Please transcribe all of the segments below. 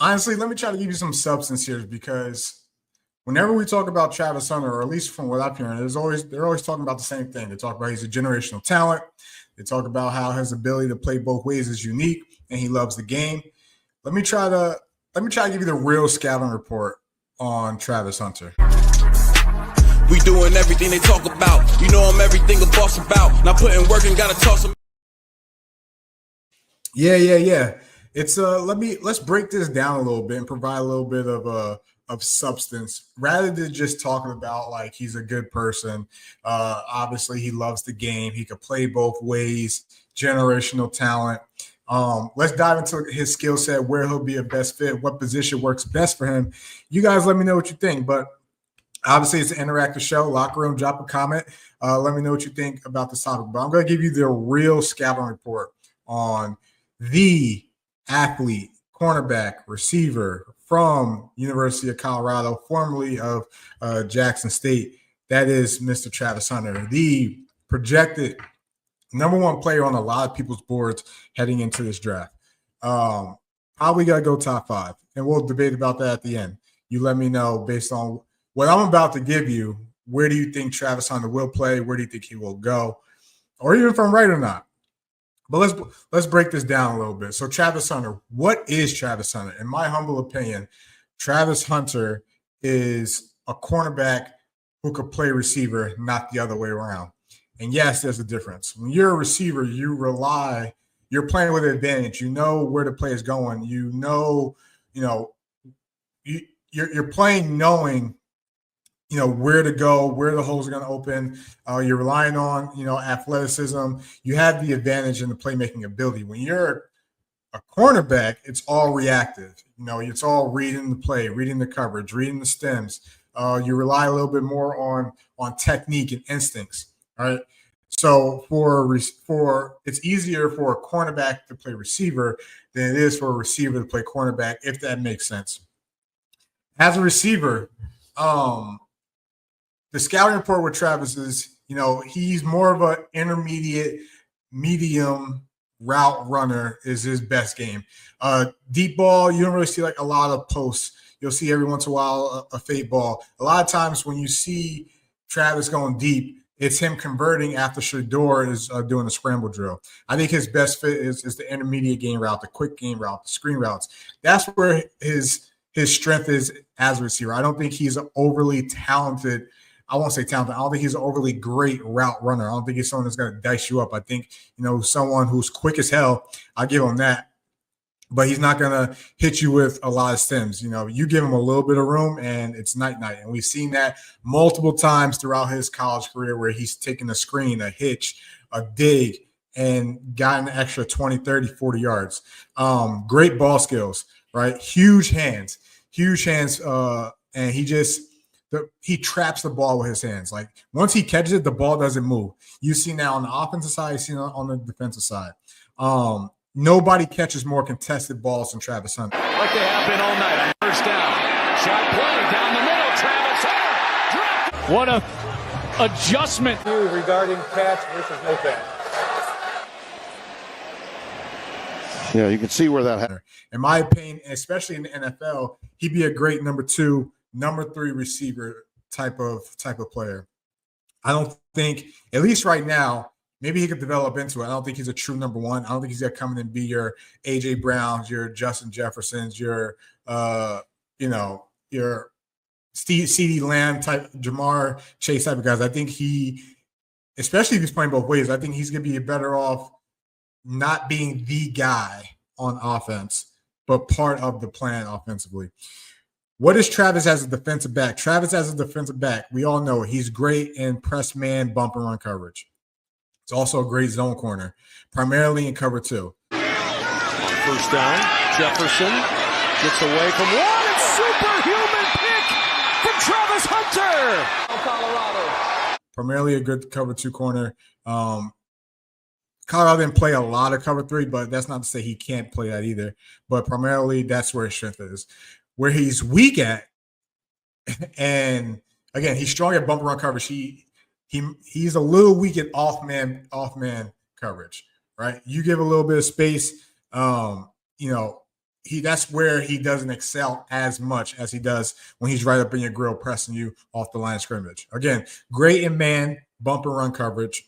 Honestly, let me try to give you some substance here because whenever we talk about Travis Hunter, or at least from what I'm hearing, they're always talking about the same thing. They talk about he's a generational talent. They talk about how his ability to play both ways is unique and he loves the game. Let me try to give you the real scouting report on Travis Hunter. We doing everything they talk about. You know I'm everything a boss about. Not putting work and gotta toss them. Yeah. It's let's break this down a little bit and provide a little bit of substance rather than just talking about like he's a good person. Obviously, he loves the game. He could play both ways. Generational talent. Let's dive into his skill set, where he'll be a best fit, what position works best for him. You guys let me know what you think. But obviously, it's an interactive show. Locker room, drop a comment. Let me know what you think about this topic. But I'm going to give you the real scouting report on the athlete, cornerback, receiver from University of Colorado, formerly of Jackson State. That is Mr. Travis Hunter, the projected number one player on a lot of people's boards heading into this draft. Probably got to go top 5, and we'll debate about that at the end. You let me know based on what I'm about to give you. Where do you think Travis Hunter will play? Where do you think he will go? Or even if I'm right or not. But let's break this down a little bit. So Travis Hunter, what is Travis Hunter? In my humble opinion, Travis Hunter is a cornerback who could play receiver, not the other way around. And yes, there's a difference. When you're a receiver, you're playing with an advantage. You know where the play is going. You're playing knowing where to go, where the holes are going to open. You're relying on, athleticism. You have the advantage in the playmaking ability. When you're a cornerback, it's all reactive. It's all reading the play, reading the coverage, reading the stems. You rely a little bit more on technique and instincts. All right. So it's easier for a cornerback to play receiver than it is for a receiver to play cornerback, if that makes sense. As a receiver, the scouting report with Travis is, he's more of an intermediate, medium route runner is his best game. Deep ball, you don't really see like a lot of posts. You'll see every once in a while a fade ball. A lot of times when you see Travis going deep, it's him converting after Shador is doing a scramble drill. I think his best fit is the intermediate game route, the quick game route, the screen routes. That's where his strength is as a receiver. I don't think he's overly talented. I won't say talented. I don't think he's an overly great route runner. I don't think he's someone that's going to dice you up. I think, someone who's quick as hell, I'll give him that. But he's not going to hit you with a lot of stems. You give him a little bit of room and it's night-night. And we've seen that multiple times throughout his college career where he's taken a screen, a hitch, a dig, and gotten an extra 20, 30, 40 yards. Great ball skills, right? Huge hands. And he traps the ball with his hands. Like once he catches it, the ball doesn't move. You see now on the offensive side, you see on the defensive side. Nobody catches more contested balls than Travis Hunter. Like they have been all night on first down. Shot play down the middle. Travis Hunter. What a adjustment. Regarding catch versus no catch. Yeah, you can see where that happened. In my opinion, especially in the NFL, he'd be a great number 2, number 3 receiver type of player. I don't think, at least right now, maybe he could develop into it. I don't think he's a true number 1. I don't think he's going to come in and be your A.J. Browns, your Justin Jeffersons, your CeeDee Lamb type, Jamar Chase type of guys. I think especially if he's playing both ways, I think he's going to be better off not being the guy on offense, but part of the plan offensively. What is Travis as a defensive back? Travis as a defensive back, we all know he's great in press man, bump and run coverage. It's also a great zone corner, primarily in cover 2. On first down, Jefferson gets away from one. It's superhuman pick from Travis Hunter. Colorado. Primarily a good cover 2 corner. Colorado didn't play a lot of cover 3, but that's not to say he can't play that either. But primarily that's where his strength is. Where he's weak at, and again, he's strong at bump and run coverage. He's a little weak at off man coverage, right? You give a little bit of space, that's where he doesn't excel as much as he does when he's right up in your grill pressing you off the line of scrimmage. Again, great in man, bump and run coverage,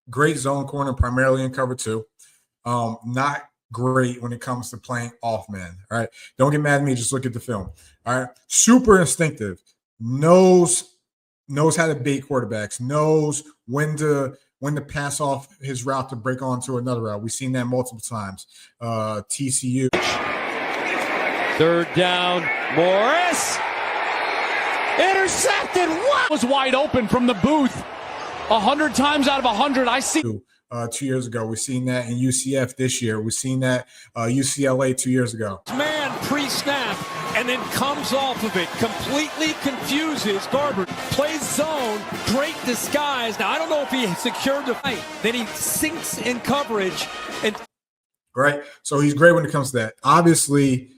great zone corner, primarily in cover 2. Not great when it comes to playing off man. All right. Don't get mad at me. Just look at the film. All right. Super instinctive. Knows how to bait quarterbacks. Knows when to pass off his route to break onto another route. We've seen that multiple times. TCU. 3rd down. Morris. Intercepted. What? Was wide open from the booth. 100 times out of 100. I see. 2 years ago. We've seen that in UCF this year. We've seen that UCLA 2 years ago. Man pre-snap and then comes off of it, completely confuses Garber. Plays zone, great disguise. Now, I don't know if he secured the fight. Then he sinks in coverage. Right? So he's great when it comes to that. Obviously,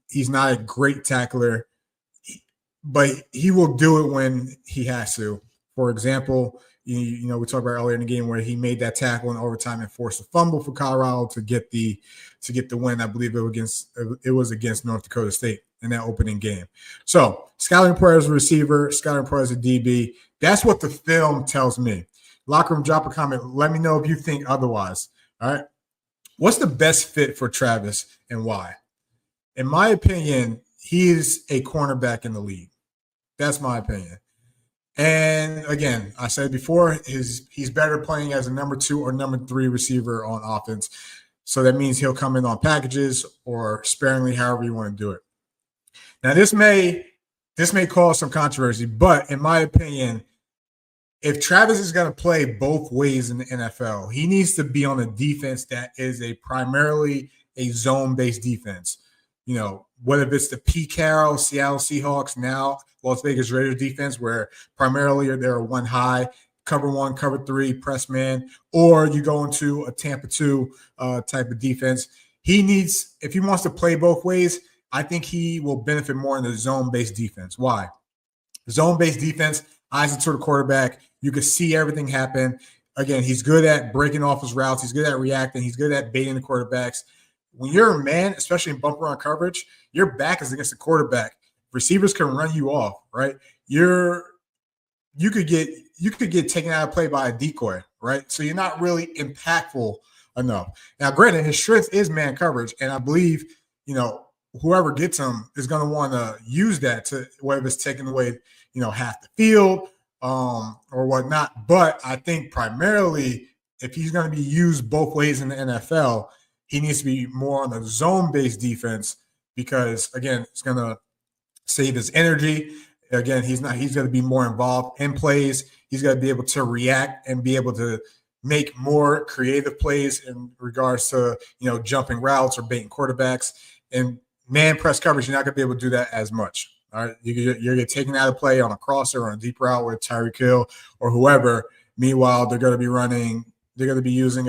he's not a great tackler, but he will do it when he has to. For example, we talked about earlier in the game where he made that tackle in overtime and forced a fumble for Colorado to get the win. I believe it was against North Dakota State in that opening game. So scouting player as a receiver, scouting player as a DB. That's what the film tells me. Locker room, drop a comment. Let me know if you think otherwise. All right. What's the best fit for Travis and why? In my opinion, he is a cornerback in the league. That's my opinion. And again, I said before, he's better playing as a number 2 or number 3 receiver on offense. So that means he'll come in on packages or sparingly, however you want to do it. Now, this may cause some controversy, but in my opinion, if Travis is going to play both ways in the NFL, he needs to be on a defense that is primarily a zone-based defense. Whether it's the Pete Carroll, Seattle Seahawks, now Las Vegas Raiders defense, where primarily they're one high, cover 1, cover 3, press man, or you go into a Tampa 2 type of defense. If he wants to play both ways, I think he will benefit more in the zone-based defense. Why? Zone-based defense, eyes into the quarterback. You can see everything happen. Again, he's good at breaking off his routes. He's good at reacting. He's good at baiting the quarterbacks. When you're a man, especially in bumper run coverage, your back is against the quarterback. Receivers can run you off, right? You could get taken out of play by a decoy, right? So you're not really impactful enough. Now, granted, his strength is man coverage, and I believe, whoever gets him is going to want to use that to whether it's taking away, half the field or whatnot. But I think primarily if he's going to be used both ways in the NFL, he needs to be more on the zone-based defense because, again, it's going to save his energy. Again, he's going to be more involved in plays. He's got to be able to react and be able to make more creative plays in regards to, jumping routes or baiting quarterbacks. And man press coverage, you're not going to be able to do that as much. All right, you're getting taken out of play on a crosser or on a deep route with Tyreek Hill or whoever. Meanwhile, they're going to be using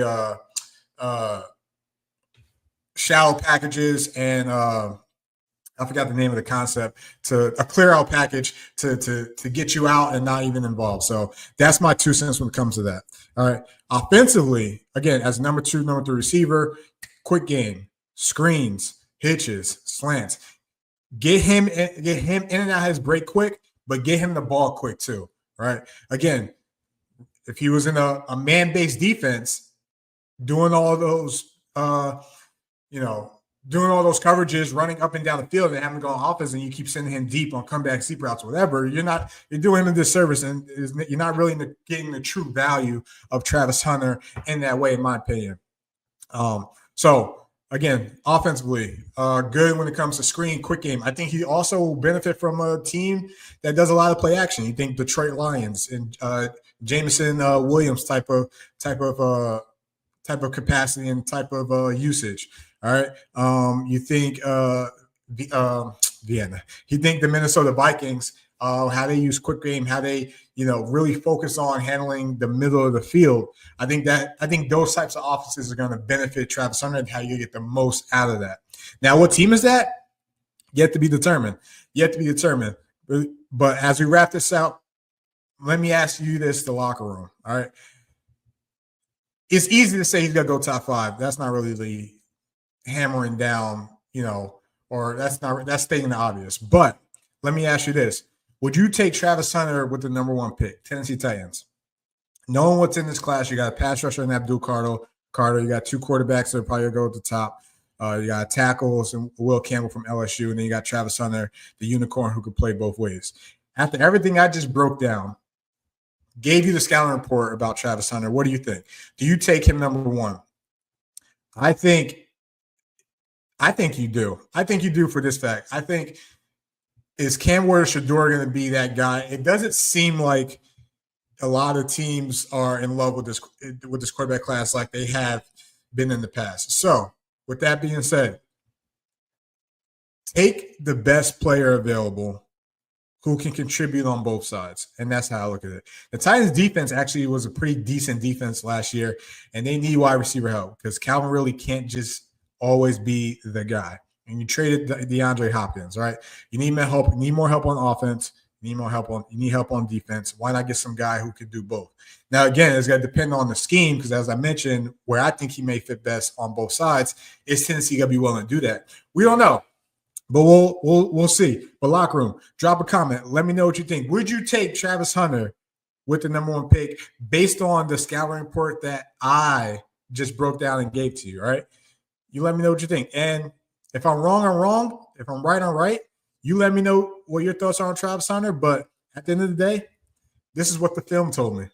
shallow packages and I forgot the name of the concept, to a clear out package to get you out and not even involved. So that's my 2 cents when it comes to that. All right. Offensively, again, as number 2, number 3 receiver, quick game, screens, hitches, slants. Get him in and out of his break quick, but get him the ball quick too. Right. Again, if he was in a man-based defense, doing all those doing all those coverages, running up and down the field and having to go on offense, and you keep sending him deep on comeback deep routes, whatever, you're doing him a disservice, and you're not really getting the true value of Travis Hunter in that way, in my opinion. So again, offensively, good when it comes to screen, quick game. I think he also will benefit from a team that does a lot of play action. You think Detroit Lions and Jameson Williams type of capacity and type of usage. All right. You think Vienna. You think the Minnesota Vikings, how they use quick game, how they, really focus on handling the middle of the field. I think those types of offenses are going to benefit Travis Hunter and how you get the most out of that. Now, what team is that? Yet to be determined. But as we wrap this out, let me ask you this, the locker room. All right. It's easy to say he's going to go top 5. That's not really hammering down or that's stating the obvious. But let me ask you this. Would you take Travis Hunter with the number 1 pick, Tennessee Titans? Knowing what's in this class, you got a pass rusher in Abdul Carter. You got 2 quarterbacks that are probably going to go at the top. You got tackles and Will Campbell from LSU, and then you got Travis Hunter, the unicorn who could play both ways. After everything I just broke down, gave you the scouting report about Travis Hunter, what do you think? Do you take him number 1? I think you do. I think you do for this fact. I think is Cam Ward-Shedeur going to be that guy? It doesn't seem like a lot of teams are in love with this quarterback class like they have been in the past. So, with that being said, take the best player available who can contribute on both sides, and that's how I look at it. The Titans' defense actually was a pretty decent defense last year, and they need wide receiver help because Calvin really can't just always be the guy. And you traded DeAndre Hopkins, right? You need more help. You need more help on offense. You need help on defense. Why not get some guy who can do both? Now, again, it's going to depend on the scheme because, as I mentioned, where I think he may fit best on both sides is Tennessee going to be willing to do that. We don't know, but we'll see. But locker room, drop a comment. Let me know what you think. Would you take Travis Hunter with the number 1 pick based on the scouting report that I just broke down and gave to you? All right, you let me know what you think. And if I'm wrong, I'm wrong. If I'm right, I'm right. You let me know what your thoughts are on Travis Hunter. But at the end of the day, this is what the film told me.